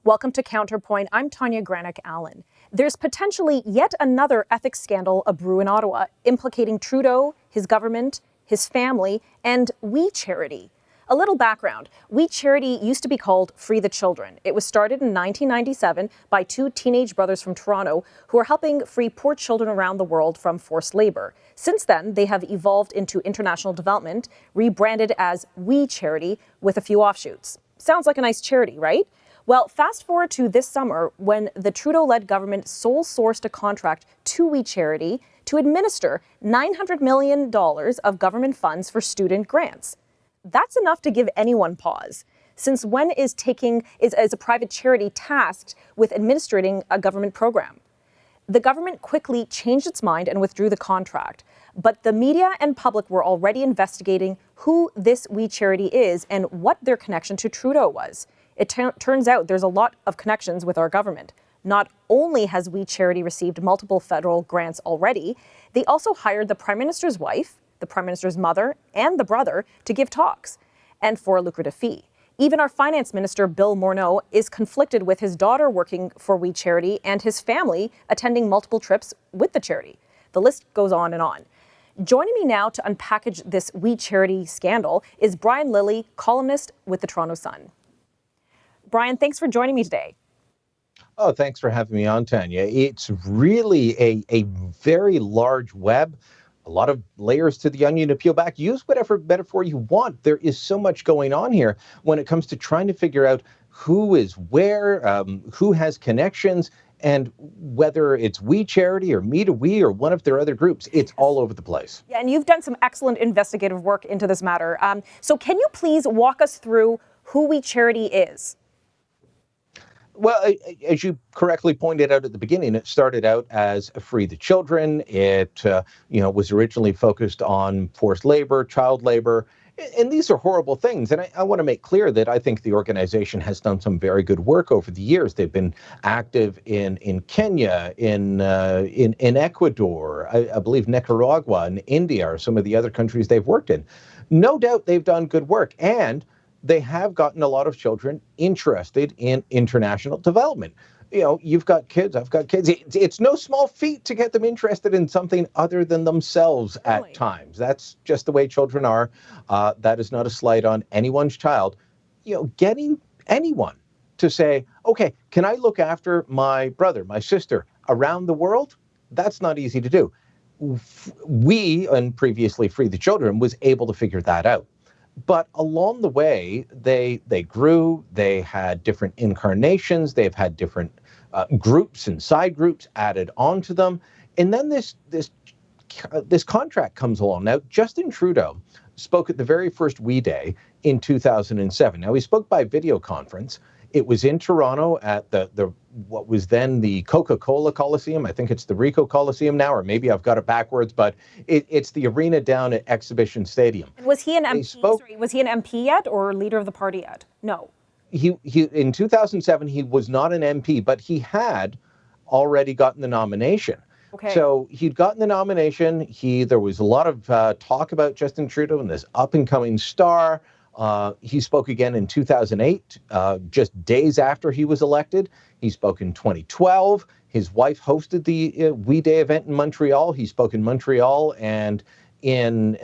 Welcome to Counterpoint. I'm Tanya Granic Allen. There's potentially yet another ethics scandal abreu in Ottawa, implicating Trudeau, his government, his family, and We Charity. A little background. We Charity used to be called Free the Children. It was started in 1997 by two teenage brothers from Toronto who are helping free poor children around the world from forced labor. Since then, they have evolved into international development, rebranded as We Charity with a few offshoots. Sounds like a nice charity, right? Well, fast forward to this summer when the Trudeau-led government sole-sourced a contract to We Charity to administer $900 million of government funds for student grants. That's enough to give anyone pause. Since when is a private charity tasked with administrating a government program? The government quickly changed its mind and withdrew the contract. But the media and public were already investigating who this We Charity is and what their connection to Trudeau was. It turns out there's a lot of connections with our government. Not only has We Charity received multiple federal grants already, they also hired the Prime Minister's wife, the Prime Minister's mother, and the brother to give talks, and for a lucrative fee. Even our Finance Minister, Bill Morneau, is conflicted with his daughter working for We Charity and his family attending multiple trips with the charity. The list goes on and on. Joining me now to unpackage this We Charity scandal is Brian Lilley, columnist with the Toronto Sun. Brian, thanks for joining me today. Oh, thanks for having me on, Tanya. It's really a very large web, a lot of layers to the onion to peel back. Use whatever metaphor you want. There is so much going on here when it comes to trying to figure out who is where, who has connections, and whether it's We Charity or Me to We or one of their other groups. It's all over the place. Yeah, and you've done some excellent investigative work into this matter. So can you please walk us through who We Charity is? Well, as you correctly pointed out at the beginning, it started out as Free the Children. It, was originally focused on forced labor, child labor, and these are horrible things. And I want to make clear that I think the organization has done some very good work over the years. They've been active in Kenya, in Ecuador, I believe Nicaragua and India are some of the other countries they've worked in. No doubt they've done good work, and they have gotten a lot of children interested in international development. You know, you've got kids, I've got kids. It's no small feat to get them interested in something other than themselves at times. That's just the way children are. That is not a slight on anyone's child. You know, getting anyone to say, okay, can I look after my brother, my sister around the world? That's not easy to do. We, and previously Free the Children, was able to figure that out. But along the way, they grew, they had different incarnations, they've had different groups and side groups added onto them. And then this contract comes along. Now, Justin Trudeau spoke at the very first We Day in 2007. Now, he spoke by video conference. It was in Toronto at the what was then the Coca-Cola Coliseum. I think it's the Ricoh Coliseum now, or maybe I've got it backwards, but it's the arena down at Exhibition Stadium. And was he an MP? Was he an MP yet, or leader of the party yet? No. He in 2007 he was not an MP, but he had already gotten the nomination. Okay. So he'd gotten the nomination. There was a lot of talk about Justin Trudeau and this up and coming star. He spoke again in 2008, just days after he was elected. He spoke in 2012. His wife hosted the We Day event in Montreal. He spoke in Montreal and in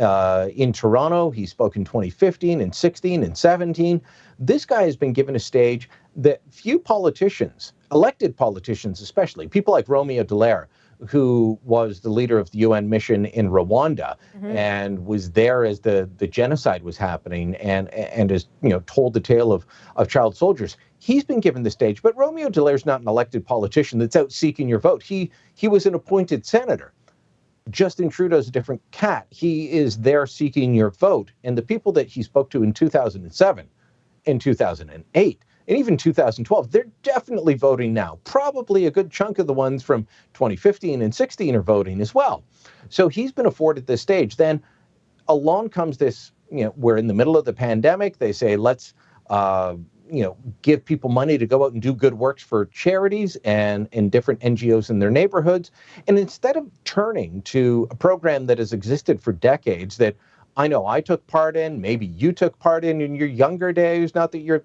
Toronto. He spoke in 2015 and 16 and 17. This guy has been given a stage that few politicians, elected politicians especially, people like Romeo Dallaire, who was the leader of the UN mission in Rwanda and was there as the genocide was happening and has told the tale of child soldiers. He's been given the stage, but Romeo Dallaire's not an elected politician that's out seeking your vote. He was an appointed senator. Justin Trudeau's a different cat. He is there seeking your vote, and the people that he spoke to in 2007, in 2008. And even 2012, they're definitely voting now. Probably a good chunk of the ones from 2015 and 16 are voting as well. So he's been afforded this stage. Then along comes this, we're in the middle of the pandemic. They say, let's, give people money to go out and do good works for charities and different NGOs in their neighborhoods. And instead of turning to a program that has existed for decades that I know I took part in, maybe you took part in your younger days, not that you're,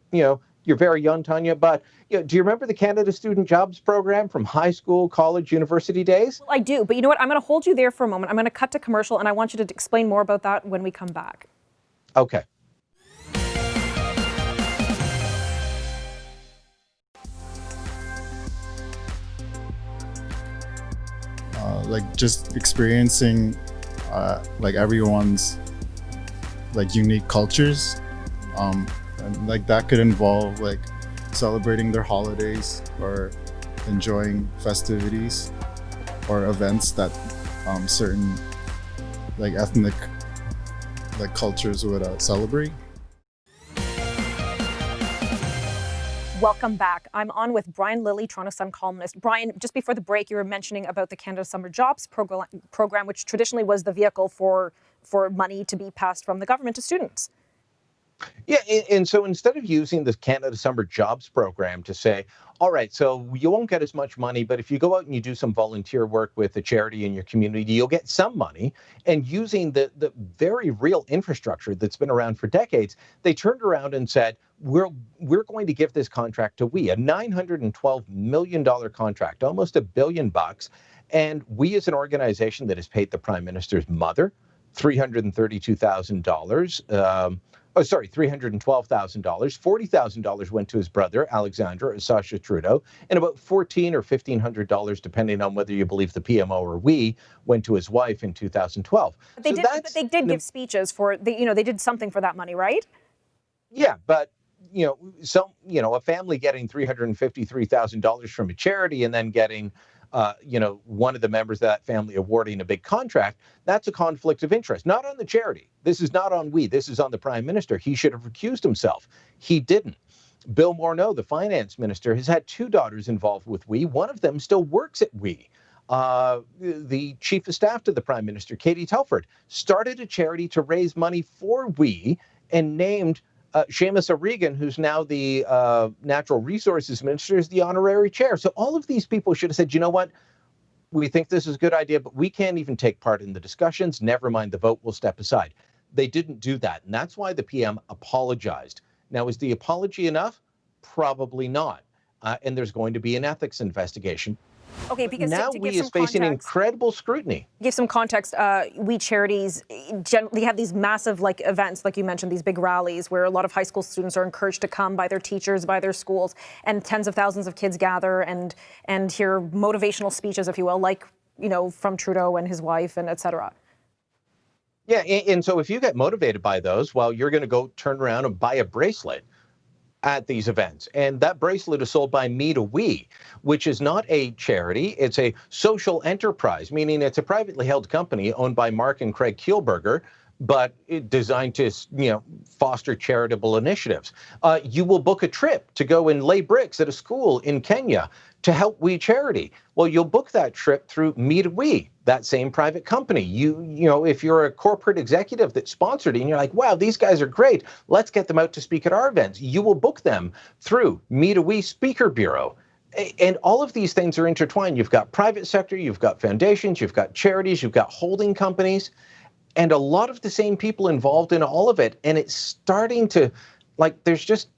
you're very young, Tanya, but do you remember the Canada Student Jobs Program from high school, college, university days? Well, I do, but you know what? I'm going to hold you there for a moment. I'm going to cut to commercial, and I want you to explain more about that when we come back. Okay. Like just experiencing like everyone's like unique cultures, and like that could involve like celebrating their holidays or enjoying festivities or events that certain like ethnic like cultures would celebrate. Welcome back. I'm on with Brian Lilley, Toronto Sun columnist. Brian, just before the break, you were mentioning about the Canada Summer Jobs program, which traditionally was the vehicle for money to be passed from the government to students. Yeah, and so instead of using the Canada Summer Jobs Program to say, all right, so you won't get as much money, but if you go out and you do some volunteer work with a charity in your community, you'll get some money. And using the very real infrastructure that's been around for decades, they turned around and said, we're going to give this contract to WE, a $912 million contract, almost $1 billion. And we, as an organization that has paid the Prime Minister's mother $332,000, $312,000. $40,000 went to his brother, Alexandre, Sacha Trudeau, and about $1,400 or $1,500, depending on whether you believe the PMO or we, went to his wife in 2012. But they did give speeches for, they did something for that money, right? Yeah, but a family getting $353,000 from a charity and then getting one of the members of that family awarding a big contract, that's a conflict of interest. Not on the charity. This is not on we. This is on the Prime Minister. He should have recused himself. He didn't. Bill Morneau, the finance minister, has had two daughters involved with we. One of them still works at we. The chief of staff to the Prime Minister, Katie Telford, started a charity to raise money for we and named Seamus O'Regan, who's now the Natural Resources Minister, is the honorary chair. So all of these people should have said, you know what, we think this is a good idea, but we can't even take part in the discussions. Never mind the vote, we'll step aside. They didn't do that. And that's why the PM apologized. Now, is the apology enough? Probably not. And there's going to be an ethics investigation. Okay, because now to we give is facing incredible scrutiny. Give some context. We charities generally have these massive events, like you mentioned, these big rallies where a lot of high school students are encouraged to come by their teachers, by their schools, and tens of thousands of kids gather and hear motivational speeches, if you will, from Trudeau and his wife and et cetera. Yeah, and so if you get motivated by those, well, you're going to go turn around and buy a bracelet at these events. And that bracelet is sold by Me to We, which is not a charity. It's a social enterprise, meaning it's a privately held company owned by Mark and Craig Kielburger, but designed to, foster charitable initiatives. You will book a trip to go and lay bricks at a school in Kenya to help We Charity. Well, you'll book that trip through Me to We, that same private company. If you're a corporate executive that sponsored it and you're like, wow, these guys are great, let's get them out to speak at our events. You will book them through Me to We Speaker Bureau. And all of these things are intertwined. You've got private sector, you've got foundations, you've got charities, you've got holding companies, and a lot of the same people involved in all of it. And it's starting to, there's just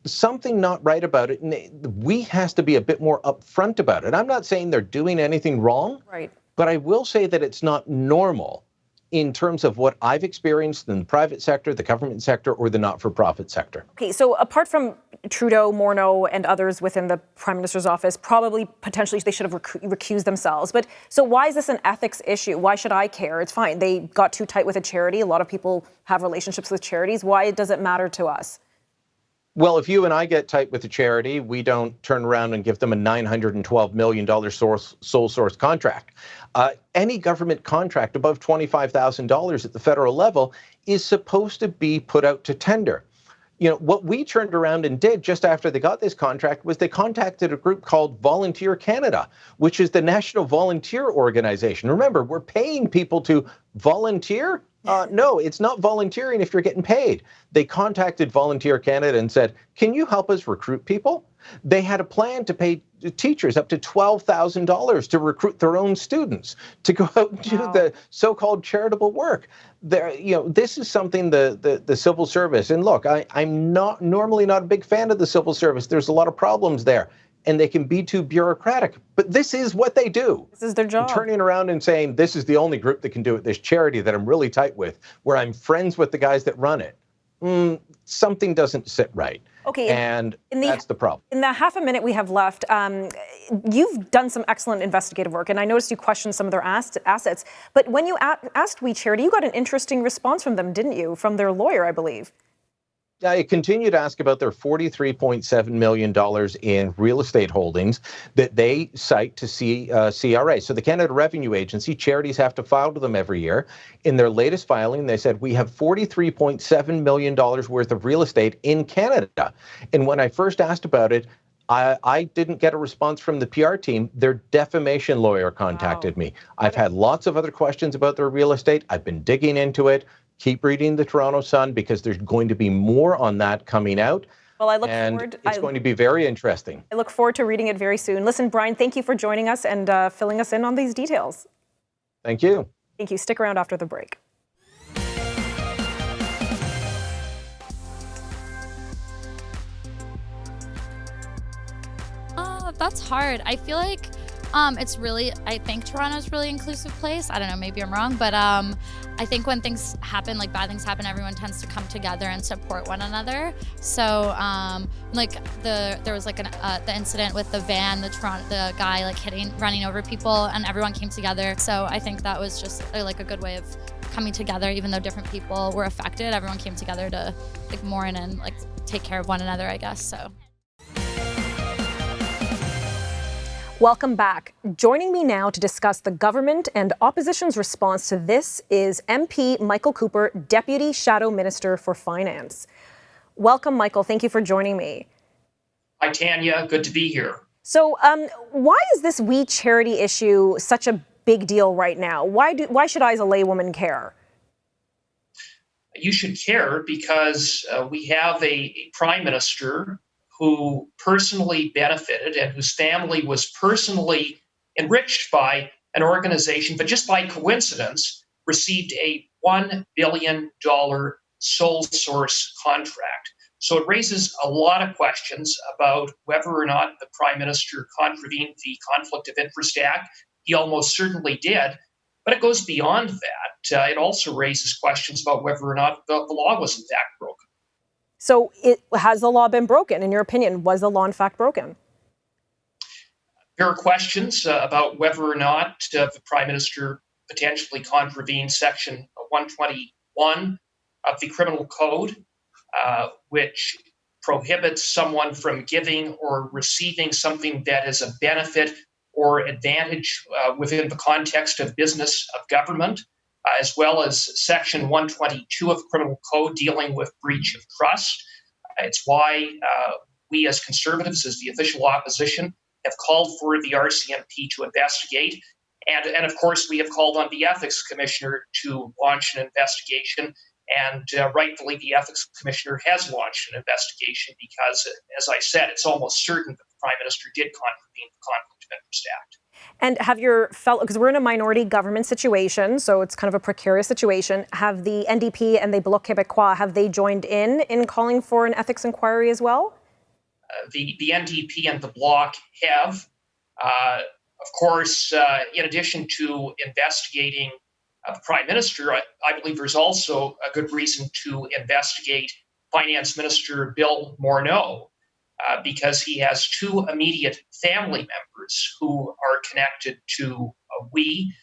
something not right about it. And we has to be a bit more upfront about it. I'm not saying they're doing anything wrong, right, but I will say that it's not normal in terms of what I've experienced in the private sector, the government sector, or the not-for-profit sector. Okay, so apart from Trudeau, Morneau, and others within the Prime Minister's office, probably potentially they should have recused themselves. But so why is this an ethics issue? Why should I care? It's fine. They got too tight with a charity. A lot of people have relationships with charities. Why does it matter to us? Well, if you and I get tight with a charity, we don't turn around and give them a $912 million sole source contract. Any government contract above $25,000 at the federal level is supposed to be put out to tender. What we turned around and did just after they got this contract was they contacted a group called Volunteer Canada, which is the national volunteer organization. Remember, we're paying people to volunteer. No, it's not volunteering if you're getting paid. They contacted Volunteer Canada and said, can you help us recruit people? They had a plan to pay teachers up to $12,000 to recruit their own students to go out and do the so-called charitable work. This is something the civil service, and look, I'm not normally not a big fan of the civil service. There's a lot of problems there, and they can be too bureaucratic. But this is what they do. This is their job. And turning around and saying, this is the only group that can do it, this charity that I'm really tight with, where I'm friends with the guys that run it. Something doesn't sit right. Okay, and that's the problem. In the half a minute we have left, you've done some excellent investigative work, and I noticed you questioned some of their assets. But when you asked We Charity, you got an interesting response from them, didn't you? From their lawyer, I believe. I continue to ask about their $43.7 million in real estate holdings that they cite to CRA. So the Canada Revenue Agency, charities have to file to them every year. In their latest filing, they said, we have $43.7 million worth of real estate in Canada. And when I first asked about it, I didn't get a response from the PR team. Their defamation lawyer contacted me. I've had lots of other questions about their real estate. I've been digging into it. Keep reading the Toronto Sun because there's going to be more on that coming out. Well, I look forward. It's going to be very interesting. I look forward to reading it very soon. Listen, Brian, thank you for joining us and filling us in on these details. Thank you. Thank you. Stick around after the break. That's hard. I feel like I think Toronto's a really inclusive place. I don't know, maybe I'm wrong, but I think when things happen, like bad things happen, everyone tends to come together and support one another. So there was like the incident with the van, the guy like running over people, and everyone came together. So I think that was just like a good way of coming together, even though different people were affected. Everyone came together to like mourn and like take care of one another, I guess. So. Welcome back. Joining me now to discuss the government and opposition's response to this is MP Michael Cooper, Deputy Shadow Minister for Finance. Welcome, Michael. Thank you for joining me. Hi, Tanya. Good to be here. So why is this We Charity issue such a big deal right now? Why should I as a laywoman care? You should care because we have a Prime Minister who personally benefited and whose family was personally enriched by an organization, but just by coincidence, received a $1 billion sole source contract. So it raises a lot of questions about whether or not the Prime Minister contravened the Conflict of Interest Act. He almost certainly did, but it goes beyond that. It also raises questions about whether or not the law was in fact broken. So has the law been broken? In your opinion, was the law in fact broken? There are questions about whether or not the Prime Minister potentially contravened Section 121 of the Criminal Code, which prohibits someone from giving or receiving something that is a benefit or advantage within the context of business of government, as well as Section 122 of the Criminal Code dealing with breach of trust. It's why we as Conservatives, as the official opposition, have called for the RCMP to investigate. And of course, we have called on the Ethics Commissioner to launch an investigation. And rightfully, the Ethics Commissioner has launched an investigation because, as I said, it's almost certain that the Prime Minister did contravene the Conflict of Interest Act. And have your fellow, because we're in a minority government situation, so it's kind of a precarious situation, have the NDP and the Bloc Québécois, have they joined in calling for an ethics inquiry as well? The NDP and the Bloc have. Of course, in addition to investigating the Prime Minister, I believe there's also a good reason to investigate Finance Minister Bill Morneau, because he has two immediate family members who are connected to We,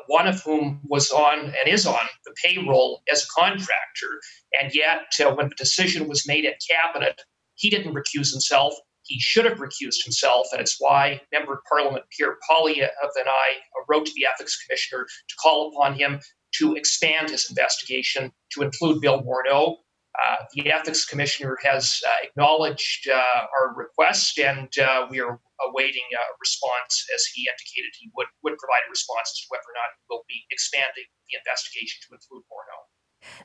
one of whom was on and is on the payroll as a contractor. And yet, when the decision was made at Cabinet, he didn't recuse himself. He should have recused himself, and it's why Member of Parliament Pierre Poilievre and I wrote to the Ethics Commissioner to call upon him to expand his investigation to include Bill Morneau. The Ethics Commissioner has acknowledged our request, and we are awaiting a response, as he indicated he would provide a response as to whether or not he will be expanding the investigation to include Morneau.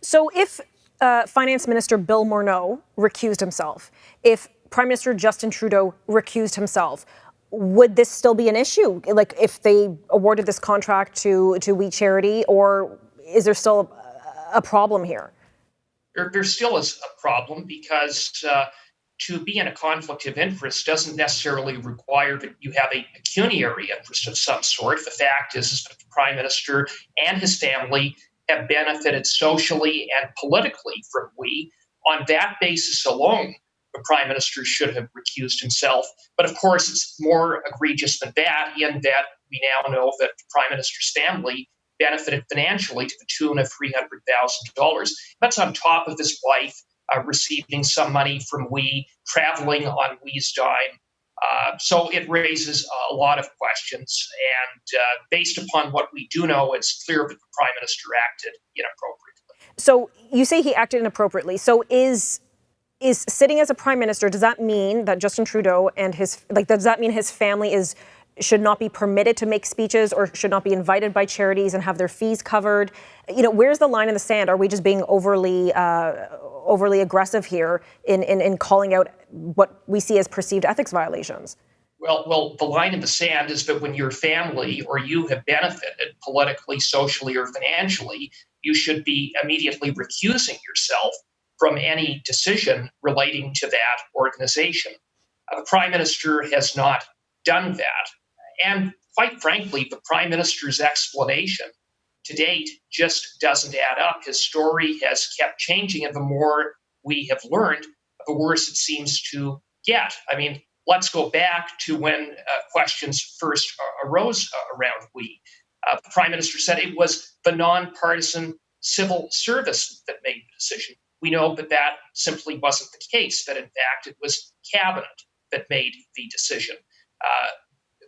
So if Finance Minister Bill Morneau recused himself, if Prime Minister Justin Trudeau recused himself, would this still be an issue? Like if they awarded this contract to We Charity, or is there still a problem here? There still is a problem because to be in a conflict of interest doesn't necessarily require that you have a pecuniary interest of some sort. The fact is that the Prime Minister and his family have benefited socially and politically from We. On that basis alone, the Prime Minister should have recused himself. But of course, it's more egregious than that, in that we now know that the Prime Minister's family benefited financially to the tune of $300,000. That's on top of his wife receiving some money from We, traveling on We's dime. So it raises a lot of questions. And based upon what we do know, it's clear that the Prime Minister acted inappropriately. So you say he acted inappropriately. So is sitting as a Prime Minister, does that mean that Justin Trudeau and does that mean his family should not be permitted to make speeches or should not be invited by charities and have their fees covered? Where's the line in the sand? Are we just being overly aggressive here in calling out what we see as perceived ethics violations? Well, the line in the sand is that when your family or you have benefited politically, socially, or financially, you should be immediately recusing yourself from any decision relating to that organization. The Prime Minister has not done that. And quite frankly, the Prime Minister's explanation to date just doesn't add up. His story has kept changing, and the more we have learned, the worse it seems to get. I mean, let's go back to when questions first arose around We. The Prime Minister said it was the nonpartisan civil service that made the decision. We know that that simply wasn't the case, that in fact it was Cabinet that made the decision.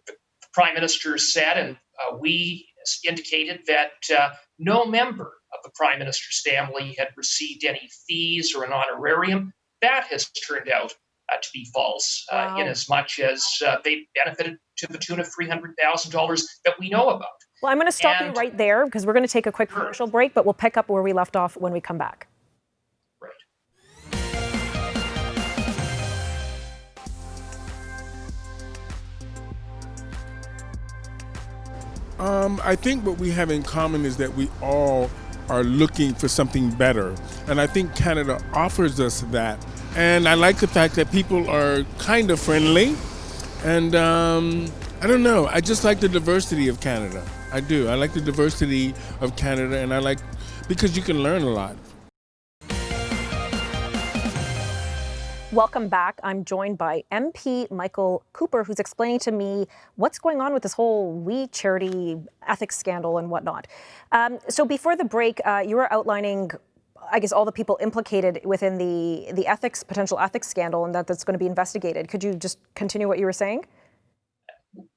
The Prime Minister said, and We indicated, that no member of the Prime Minister's family had received any fees or an honorarium. That has turned out to be false, Wow. in as much as they benefited to the tune of $300,000 that we know about. Well, I'm going to stop you right there because we're going to take a quick commercial break, but we'll pick up where we left off when we come back. Right. I think what we have in common is that we all are looking for something better. And I think Canada offers us that. And I like the fact that people are kind of friendly. And I don't know, I just like the diversity of Canada. I do. I like the diversity of Canada, and because you can learn a lot. Welcome back. I'm joined by MP Michael Cooper, who's explaining to me what's going on with this whole We Charity ethics scandal and whatnot. So before the break, you were outlining, I guess, all the people implicated within the potential ethics scandal, and that's going to be investigated. Could you just continue what you were saying?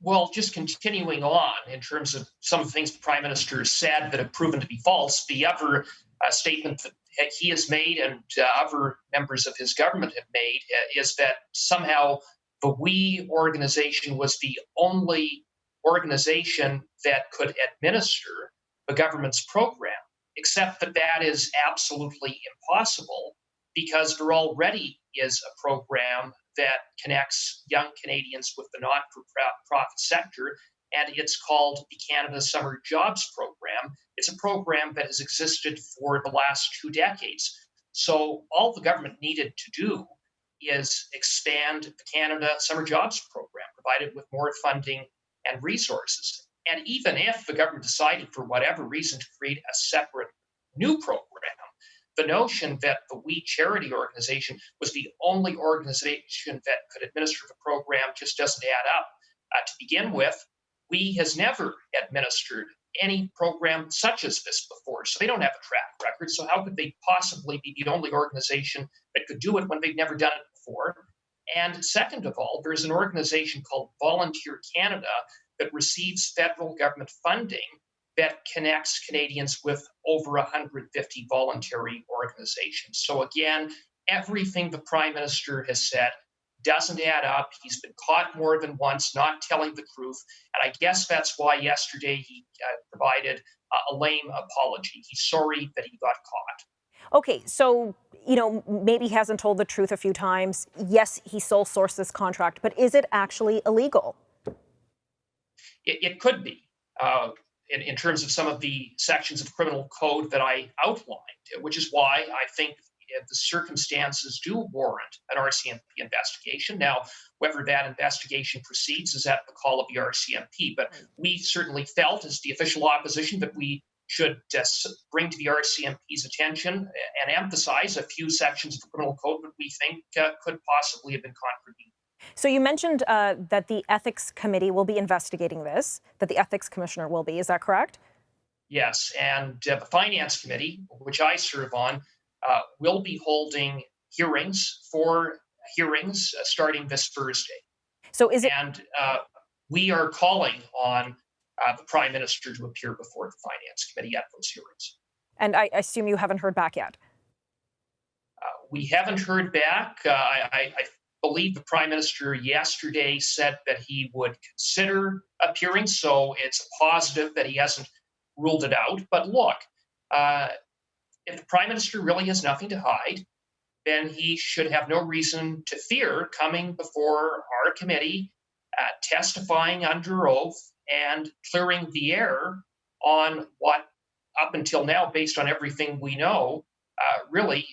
Well, just continuing on in terms of some of the things the Prime Minister said that have proven to be false, the other statement that he has made and other members of his government have made is that somehow the We organization was the only organization that could administer the government's program, except that that is absolutely impossible because there already is a program that connects young Canadians with the not-for-profit sector, and it's called the Canada Summer Jobs Program. It's a program that has existed for the last 2 decades. So all the government needed to do is expand the Canada Summer Jobs Program, provide it with more funding and resources. And even if the government decided for whatever reason to create a separate new program, the notion that the We Charity organization was the only organization that could administer the program just doesn't add up. To begin with, We has never administered any program such as this before, so they don't have a track record. So how could they possibly be the only organization that could do it when they've never done it before? And second of all, there's an organization called Volunteer Canada that receives federal government funding that connects Canadians with over 150 voluntary organizations. So again, everything the Prime Minister has said doesn't add up. He's been caught more than once not telling the truth. And I guess that's why yesterday he provided a lame apology. He's sorry that he got caught. Okay, so, maybe he hasn't told the truth a few times. Yes, he sole sourced this contract, but is it actually illegal? It could be. In terms of some of the sections of criminal code that I outlined, which is why I think the circumstances do warrant an RCMP investigation. Now, whether that investigation proceeds is at the call of the RCMP, but we certainly felt as the official opposition that we should bring to the RCMP's attention and emphasize a few sections of the criminal code that we think could possibly have been contravened. So you mentioned that the ethics committee will be investigating this, that the ethics commissioner will be. Is that correct? Yes, and the finance committee, which I serve on, will be holding hearings starting this Thursday. So is it? And we are calling on the Prime Minister to appear before the finance committee at those hearings. And I assume you haven't heard back yet. We haven't heard back. I believe the Prime Minister yesterday said that he would consider appearing, so it's a positive that he hasn't ruled it out. But look, if the Prime Minister really has nothing to hide, then he should have no reason to fear coming before our committee, testifying under oath, and clearing the air on what, up until now, based on everything we know, really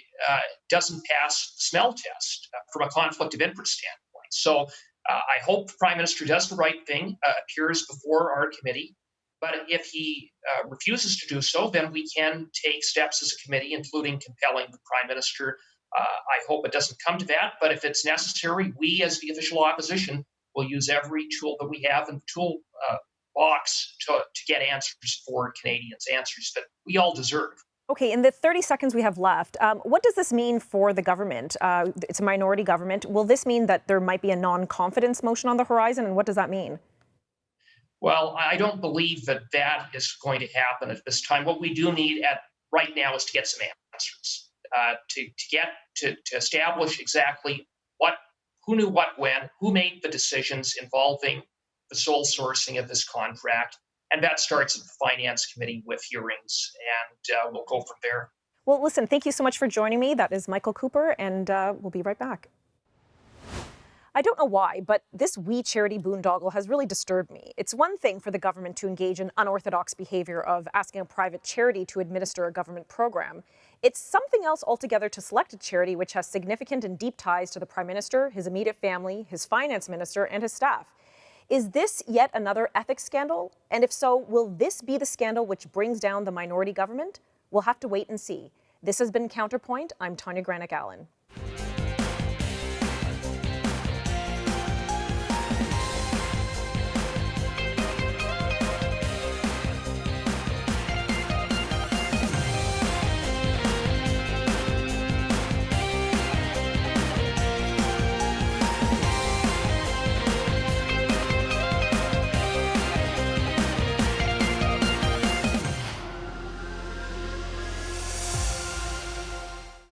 doesn't pass the smell test from a conflict of interest standpoint. So I hope the Prime Minister does the right thing, appears before our committee. But if he refuses to do so, then we can take steps as a committee, including compelling the Prime Minister. I hope it doesn't come to that. But if it's necessary, we as the official opposition will use every tool that we have in the tool box to get answers for Canadians, answers that we all deserve. Okay, in the 30 seconds we have left, what does this mean for the government? It's a minority government. Will this mean that there might be a non-confidence motion on the horizon, and what does that mean? Well, I don't believe that is going to happen at this time. What we do need right now is to get some answers, to establish exactly who knew what when, who made the decisions involving the sole sourcing of this contract. And that starts at the Finance Committee with hearings, and we'll go from there. Well, listen, thank you so much for joining me. That is Michael Cooper, and we'll be right back. I don't know why, but this We Charity boondoggle has really disturbed me. It's one thing for the government to engage in unorthodox behavior of asking a private charity to administer a government program. It's something else altogether to select a charity which has significant and deep ties to the Prime Minister, his immediate family, his finance minister, and his staff. Is this yet another ethics scandal? And if so, will this be the scandal which brings down the minority government? We'll have to wait and see. This has been Counterpoint. I'm Tanya Granic Allen.